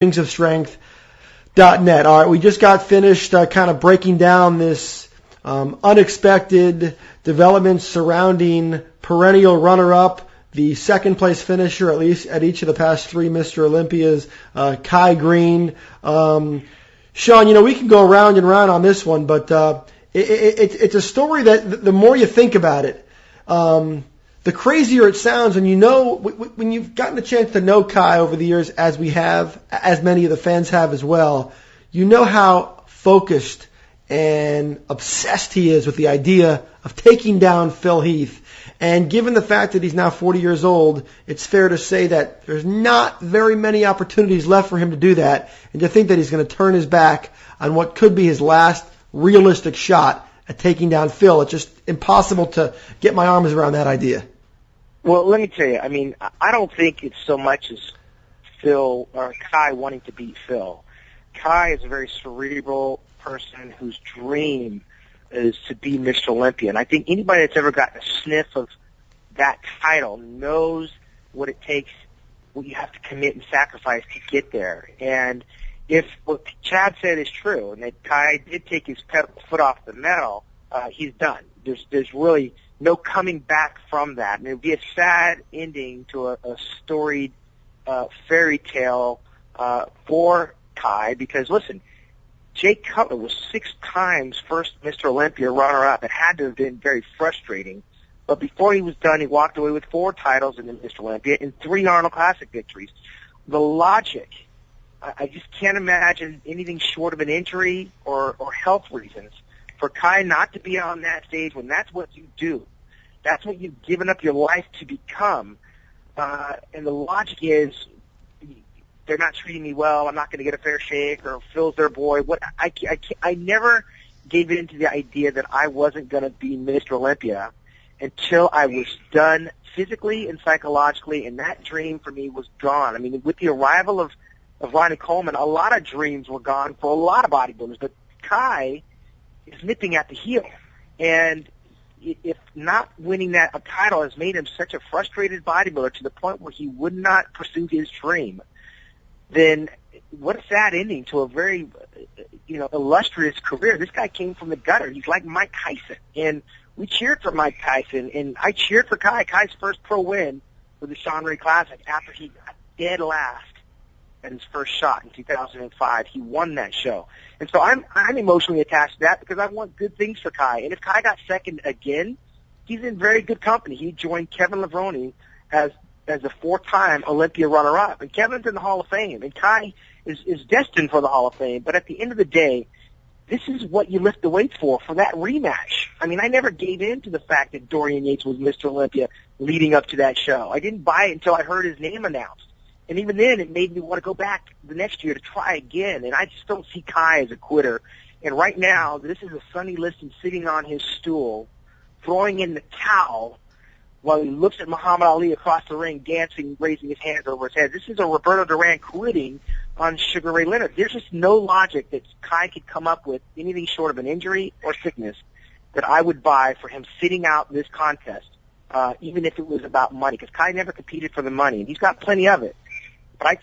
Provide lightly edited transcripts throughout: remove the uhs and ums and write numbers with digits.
wingsofstrength.net. All right, we just got finished kind of breaking down this unexpected developments surrounding perennial runner-up, the second-place finisher, at least at each of the past three Mr. Olympias, Kai Greene. Sean, we can go round and round on this one, but it's a story that the more you think about it, the crazier it sounds. And when you've gotten the chance to know Kai over the years, as we have, as many of the fans have as well, you know how focused and obsessed he is with the idea of taking down Phil Heath. And given the fact that he's now 40 years old, it's fair to say that there's not very many opportunities left for him to do that, and to think that he's going to turn his back on what could be his last realistic shot at taking down Phil. It's just impossible to get my arms around that idea. Well, let me tell you, I don't think it's so much as Phil or Kai wanting to beat Phil. Kai is a very cerebral person whose dream is to be Mr. Olympia. And I think anybody that's ever gotten a sniff of that title knows what it takes, what you have to commit and sacrifice to get there. And if what Chad said is true, and that Kai did take his foot off the metal, he's done. There's really no coming back from that. And it would be a sad ending to a storied fairy tale for Kai, because, listen, Jake Cutler was 6 times first Mr. Olympia runner-up. It had to have been very frustrating. But before he was done, he walked away with 4 titles in Mr. Olympia and 3 Arnold Classic victories. The logic, I just can't imagine anything short of an injury or health reasons for Kai not to be on that stage when that's what you do. That's what you've given up your life to become. And the logic is, they're not treating me well, I'm not going to get a fair shake, or Phil's their boy. I never gave in to the idea that I wasn't going to be Mr. Olympia until I was done physically and psychologically, and that dream for me was gone. With the arrival of Ronnie Coleman, a lot of dreams were gone for a lot of bodybuilders, but Kai is nipping at the heel. And if not winning a title has made him such a frustrated bodybuilder to the point where he would not pursue his dream, then what a sad ending to a very, illustrious career. This guy came from the gutter. He's like Mike Tyson. And we cheered for Mike Tyson, and I cheered for Kai. Kai's first pro win with the Sean Ray Classic after he got dead last at his first shot in 2005. He won that show. And so I'm emotionally attached to that because I want good things for Kai. And if Kai got second again, he's in very good company. He joined Kevin Levrone as a 4-time Olympia runner-up. And Kevin's in the Hall of Fame, and Kai is destined for the Hall of Fame. But at the end of the day, this is what you lift the weights for that rematch. I never gave in to the fact that Dorian Yates was Mr. Olympia leading up to that show. I didn't buy it until I heard his name announced. And even then, it made me want to go back the next year to try again. And I just don't see Kai as a quitter. And right now, this is a Sonny Liston sitting on his stool, throwing in the towel, while he looks at Muhammad Ali across the ring, dancing, raising his hands over his head. This is a Roberto Duran quitting on Sugar Ray Leonard. There's just no logic that Kai could come up with, anything short of an injury or sickness, that I would buy for him sitting out this contest, even if it was about money, because Kai never competed for the money, and he's got plenty of it. But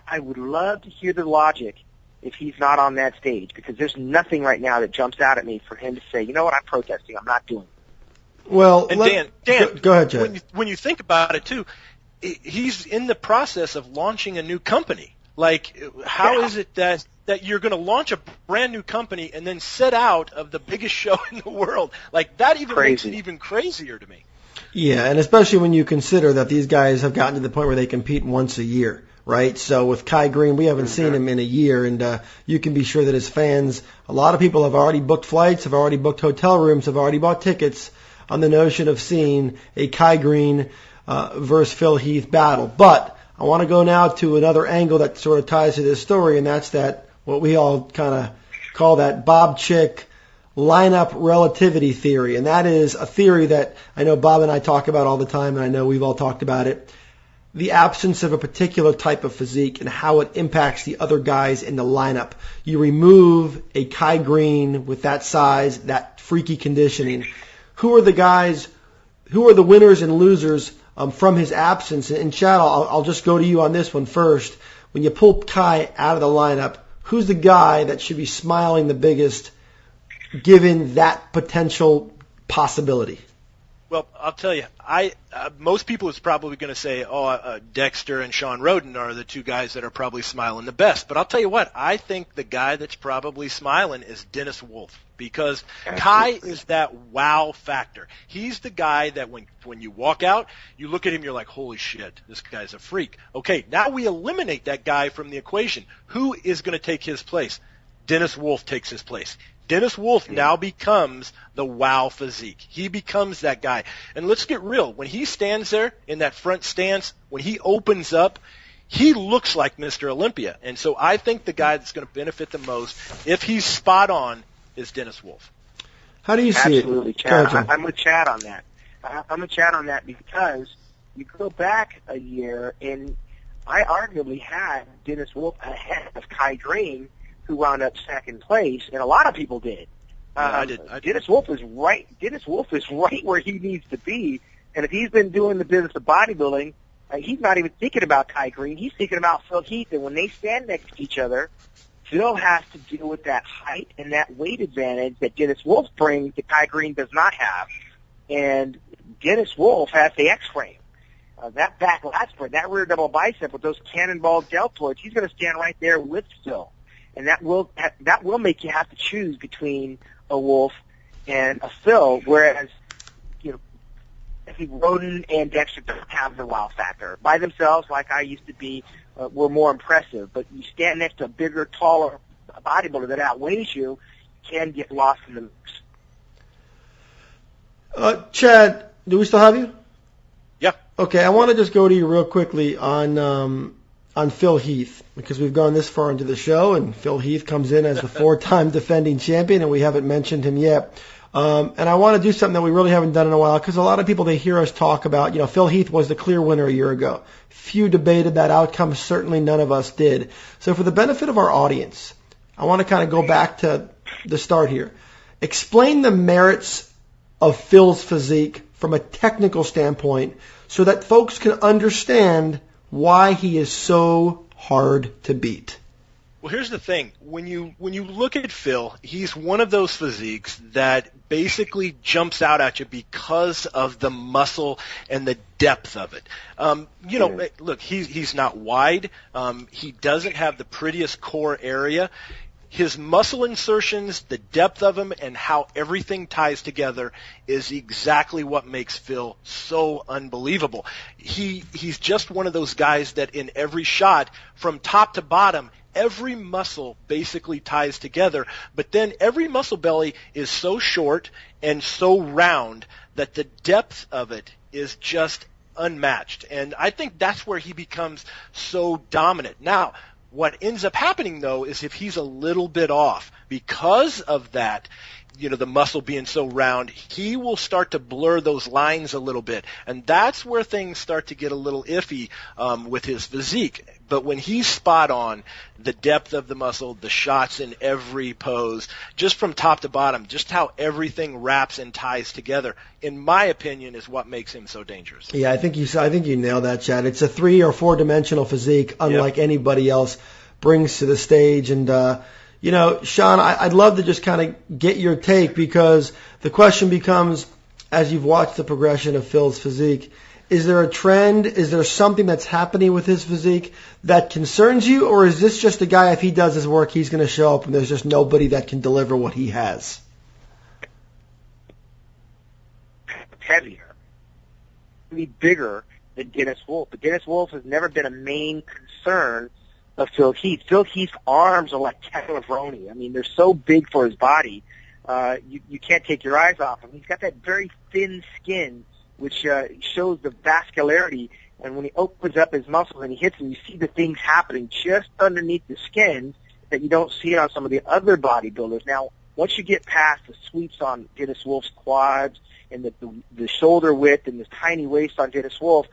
I would love to hear the logic if he's not on that stage, because there's nothing right now that jumps out at me for him to say, you know what, I'm protesting, I'm not doing it. Well, and Dan, go ahead, Jay. When you think about it, too, he's in the process of launching a new company. How is it that you're going to launch a brand new company and then set out of the biggest show in the world? That even makes it even crazier to me. Yeah, and especially when you consider that these guys have gotten to the point where they compete once a year, right? So with Kai Greene, we haven't seen him in a year, and you can be sure that his fans, a lot of people have already booked flights, have already booked hotel rooms, have already bought tickets on the notion of seeing a Kai Greene versus Phil Heath battle. But I want to go now to another angle that sort of ties to this story, and that's that what we all kind of call that Bob Chick lineup relativity theory. And that is a theory that I know Bob and I talk about all the time, and I know we've all talked about it. The absence of a particular type of physique and how it impacts the other guys in the lineup. You remove a Kai Greene with that size, that freaky conditioning. Who are the guys, who are the winners and losers from his absence? And Chad, I'll just go to you on this one first. when you pull Kai out of the lineup, who's the guy that should be smiling the biggest given that potential possibility? Well, I'll tell you, most people is probably going to say, Dexter and Sean Roden are the two guys that are probably smiling the best. But I'll tell you what, I think the guy that's probably smiling is Dennis Wolf, because Kai is that wow factor. He's the guy that when you walk out, you look at him, you're like, holy shit, this guy's a freak. Okay, now we eliminate that guy from the equation. Who is going to take his place? Dennis Wolf takes his place. Dennis Wolf now becomes the wow physique. He becomes that guy. And let's get real. When he stands there in that front stance, when he opens up, he looks like Mr. Olympia. And so I think the guy that's going to benefit the most, if he's spot on, is Dennis Wolf. How do you see Absolutely, it? Chad. I'm with Chad on that. I'm with Chad on that because you go back a year, and I arguably had Dennis Wolf ahead of Kai Greene, who wound up second place, and a lot of people did. I did. Dennis Wolf is right. Dennis Wolf is right where he needs to be, and if he's been doing the business of bodybuilding, he's not even thinking about Kai Greene. He's thinking about Phil Heath, and when they stand next to each other, Phil has to deal with that height and that weight advantage that Dennis Wolf brings that Kai Greene does not have, and Dennis Wolf has the X-frame. That back lat spread, that rear double bicep with those cannonball deltoids, he's going to stand right there with Phil. And that will make you have to choose between a Wolf and a Phil, whereas, I think Roden and Dexter don't have the wow factor. By themselves, like I used to be, were more impressive. But you stand next to a bigger, taller bodybuilder that outweighs you, can get lost in the mix. Chad, do we still have you? Yeah. Okay, I want to just go to you real quickly on Phil Heath, because we've gone this far into the show, and Phil Heath comes in as the 4-time defending champion, and we haven't mentioned him yet. And I want to do something that we really haven't done in a while, because a lot of people, they hear us talk about, Phil Heath was the clear winner a year ago. Few debated that outcome. Certainly none of us did. So for the benefit of our audience, I want to kind of go back to the start here. Explain the merits of Phil's physique from a technical standpoint so that folks can understand why he is so hard to beat. Well, here's the thing. When you look at Phil, he's one of those physiques that basically jumps out at you because of the muscle and the depth of it. Look, he's not wide. He doesn't have the prettiest core area. His muscle insertions, the depth of him, and how everything ties together is exactly what makes Phil so unbelievable. He's just one of those guys that in every shot, from top to bottom, every muscle basically ties together, but then every muscle belly is so short and so round that the depth of it is just unmatched. And I think that's where he becomes so dominant. Now, what ends up happening, though, is if he's a little bit off, because of that, the muscle being so round, he will start to blur those lines a little bit. And that's where things start to get a little iffy with his physique. But when he's spot on, the depth of the muscle, the shots in every pose, just from top to bottom, just how everything wraps and ties together, in my opinion, is what makes him so dangerous. Yeah, I think you nailed that, Chad. It's a 3 or 4 dimensional physique, unlike anybody else brings to the stage. And Sean, I'd love to just kind of get your take, because the question becomes, as you've watched the progression of Phil's physique, is there a trend? Is there something that's happening with his physique that concerns you? Or is this just a guy, if he does his work, he's going to show up and there's just nobody that can deliver what he has? Heavier. Be bigger than Dennis Wolf. But Dennis Wolf has never been a main concern of Phil Heath. Phil Heath's arms are like Teflon. I mean, they're so big for his body, you can't take your eyes off him. He's got that very thin skin, which shows the vascularity. And when he opens up his muscles and he hits them, you see the things happening just underneath the skin that you don't see on some of the other bodybuilders. Now, once you get past the sweeps on Dennis Wolf's quads and the shoulder width and the tiny waist on Dennis Wolf,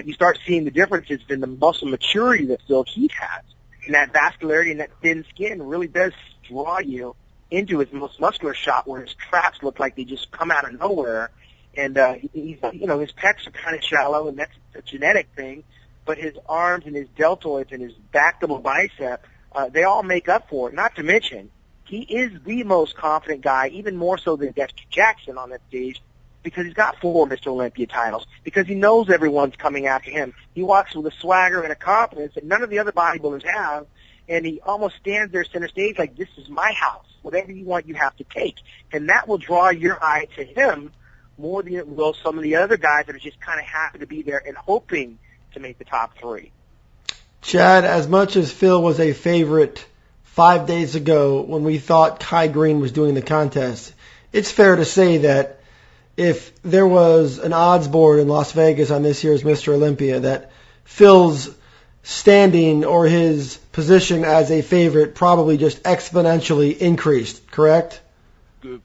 you start seeing the differences in the muscle maturity that Phil Heath has. And that vascularity and that thin skin really does draw you into his most muscular shot, where his traps look like they just come out of nowhere. And his pecs are kind of shallow, and that's a genetic thing. but his arms and his deltoids and his back double bicep, they all make up for it. Not to mention, he is the most confident guy, even more so than Dexter Jackson on that stage, because he's got 4 Mr. Olympia titles, because he knows everyone's coming after him. He walks with a swagger and a confidence that none of the other bodybuilders have, and he almost stands there center stage like, this is my house. Whatever you want, you have to take. And that will draw your eye to him more than it will some of the other guys that are just kind of happy to be there and hoping to make the top 3. Chad, as much as Phil was a favorite 5 days ago when we thought Kai Greene was doing the contest, it's fair to say that if there was an odds board in Las Vegas on this year's Mr. Olympia, that Phil's standing or his position as a favorite probably just exponentially increased, correct?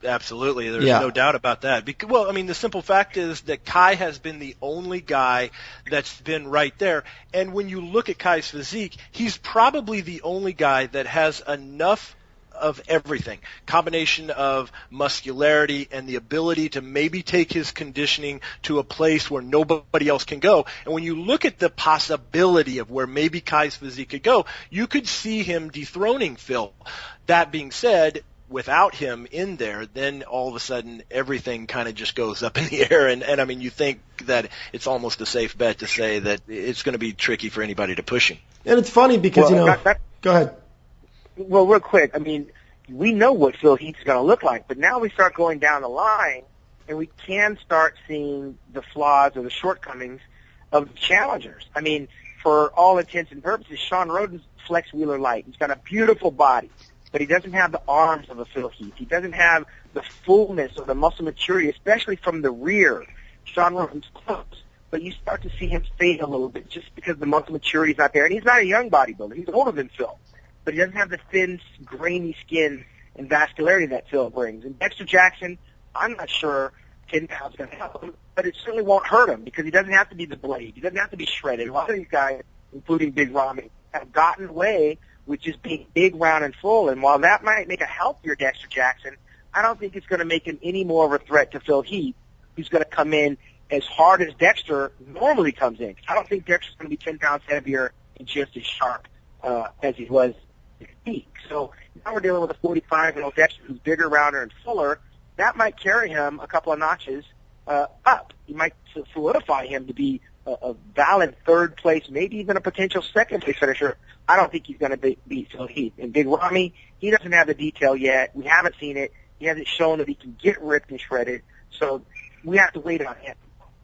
Absolutely. There's no doubt about that. Well, I mean, the simple fact is that Kai has been the only guy that's been right there. And when you look at Kai's physique, he's probably the only guy that has enough of everything. Combination of muscularity and the ability to maybe take his conditioning to a place where nobody else can go. And when you look at the possibility of where maybe Kai's physique could go, you could see him dethroning Phil. That being said, without him in there, then all of a sudden everything kind of just goes up in the air. And I mean, you think that it's almost a safe bet to say that it's going to be tricky for anybody to push him. And it's funny because, go ahead. Well, real quick, I mean, we know what Phil Heath's going to look like, but now we start going down the line, and we can start seeing the flaws or the shortcomings of the challengers. I mean, for all intents and purposes, Sean Roden's flex wheeler light. He's got a beautiful body, but he doesn't have the arms of a Phil Heath. He doesn't have the fullness or the muscle maturity, especially from the rear. Sean Roden's close, but you start to see him fade a little bit just because the muscle maturity is not there. And he's not a young bodybuilder. He's older than Phil, but he doesn't have the thin, grainy skin and vascularity that Phil brings. And Dexter Jackson, I'm not sure 10 pounds is going to help him, but it certainly won't hurt him because he doesn't have to be the blade. He doesn't have to be shredded. A lot of these guys, including Big Ramy, have gotten away with just being big, round, and full. And while that might make a healthier Dexter Jackson, I don't think it's going to make him any more of a threat to Phil Heath, who's going to come in as hard as Dexter normally comes in. I don't think Dexter's going to be 10 pounds heavier and just as sharp as he was at his peak. So now we're dealing with a 45-year-old Dexter who's bigger, rounder, and fuller. That might carry him a couple of notches up. He might solidify him to be a valid third place, maybe even a potential second place finisher. I don't think he's going to beat Phil Heath. And Big Ramy, he doesn't have the detail yet. We haven't seen it. He hasn't shown that he can get ripped and shredded. So we have to wait on him.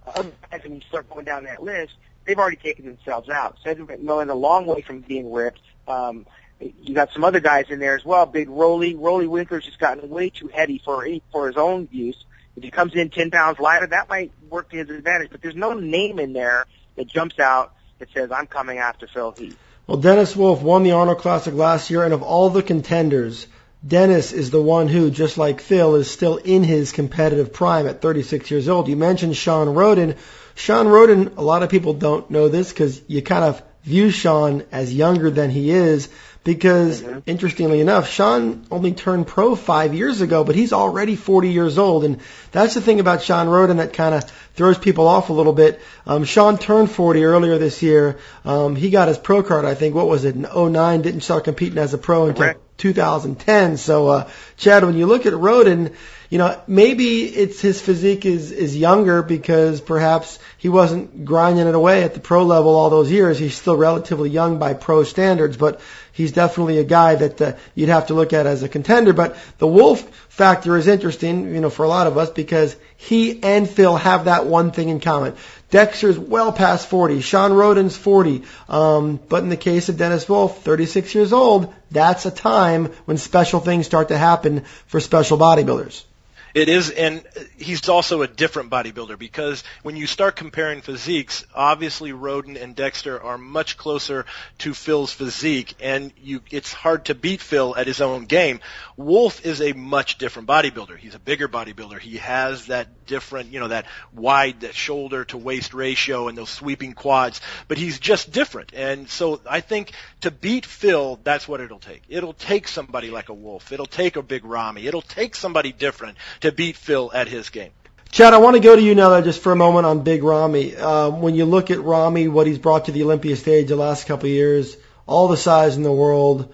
Other guys, when you start going down that list, they've already taken themselves out. Cedric McMillan, a long way from being ripped. You got some other guys in there as well. Big Rolly Winkler's just gotten way too heavy for his own use. If he comes in 10 pounds lighter, that might work to his advantage. But there's no name in there that jumps out that says, I'm coming after Phil Heath. Well, Dennis Wolf won the Arnold Classic last year, and of all the contenders, Dennis is the one who, just like Phil, is still in his competitive prime at 36 years old. You mentioned Sean Roden. Sean Roden, a lot of people don't know this because you kind of view Sean as younger than he is because, interestingly enough, Sean only turned pro 5 years ago, but he's already 40 years old. And that's the thing about Sean Roden that kind of throws people off a little bit. Sean turned 40 earlier this year. He got his pro card, I think, what was it, in 2009, didn't start competing as a pro until 2010. So, Chad, when you look at Roden, you know, maybe it's his physique is younger because perhaps he wasn't grinding it away at the pro level all those years. He's still relatively young by pro standards, but he's definitely a guy that you'd have to look at as a contender. But the Wolf factor is interesting, you know, for a lot of us because he and Phil have that one thing in common. Dexter's well past 40. Sean Roden's 40. But in the case of Dennis Wolf, 36 years old, that's a time when special things start to happen for special bodybuilders. It is, and he's also a different bodybuilder because when you start comparing physiques, obviously Roden and Dexter are much closer to Phil's physique, and it's hard to beat Phil at his own game. Wolf is a much different bodybuilder. He's a bigger bodybuilder. He has that different, you know, that wide that shoulder to waist ratio and those sweeping quads, but he's just different. And so I think to beat Phil, that's what it'll take. It'll take somebody like a Wolf. It'll take a Big Ramy. It'll take somebody different to beat Phil at his game. Chad, I want to go to you now just for a moment on Big Ramy. When you look at Ramy, what he's brought to the Olympia stage the last couple of years, all the size in the world,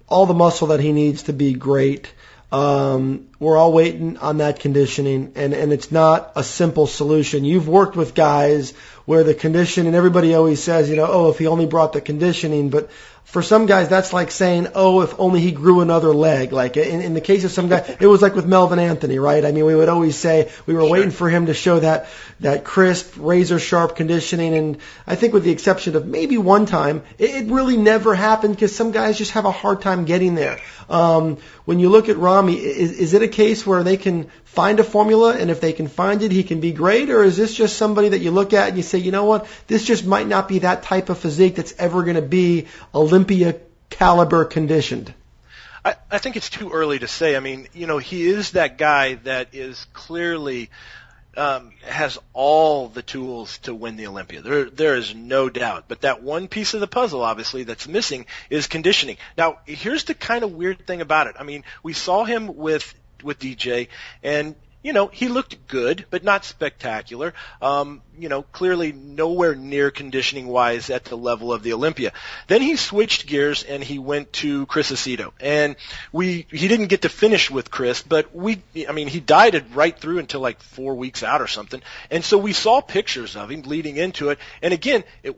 all the muscle that he needs to be great. We're all waiting on that conditioning, and it's not a simple solution. You've worked with guys where the conditioning, everybody always says, if he only brought the conditioning, but for some guys, that's like saying, if only he grew another leg. Like in the case of some guys, it was like with Melvin Anthony, right? I mean, we would always say we were waiting for him to show that crisp, razor-sharp conditioning. And I think with the exception of maybe one time, it really never happened because some guys just have a hard time getting there. When you look at Ramy, is it a case where they can find a formula, and if they can find it, he can be great? Or is this just somebody that you look at and you say, you know what, this just might not be that type of physique that's ever going to be Olympia caliber conditioned? I think it's too early to say. I mean, he is that guy that is clearly has all the tools to win the Olympia. There is no doubt. But that one piece of the puzzle, obviously, that's missing is conditioning. Now, here's the kind of weird thing about it. I mean, we saw him with DJ, and he looked good, but not spectacular. Clearly nowhere near conditioning-wise at the level of the Olympia. Then he switched gears and he went to Chris Aceto. And he didn't get to finish with Chris, but he dieted right through until like 4 weeks out or something. And so we saw pictures of him leading into it. And again, it wasn't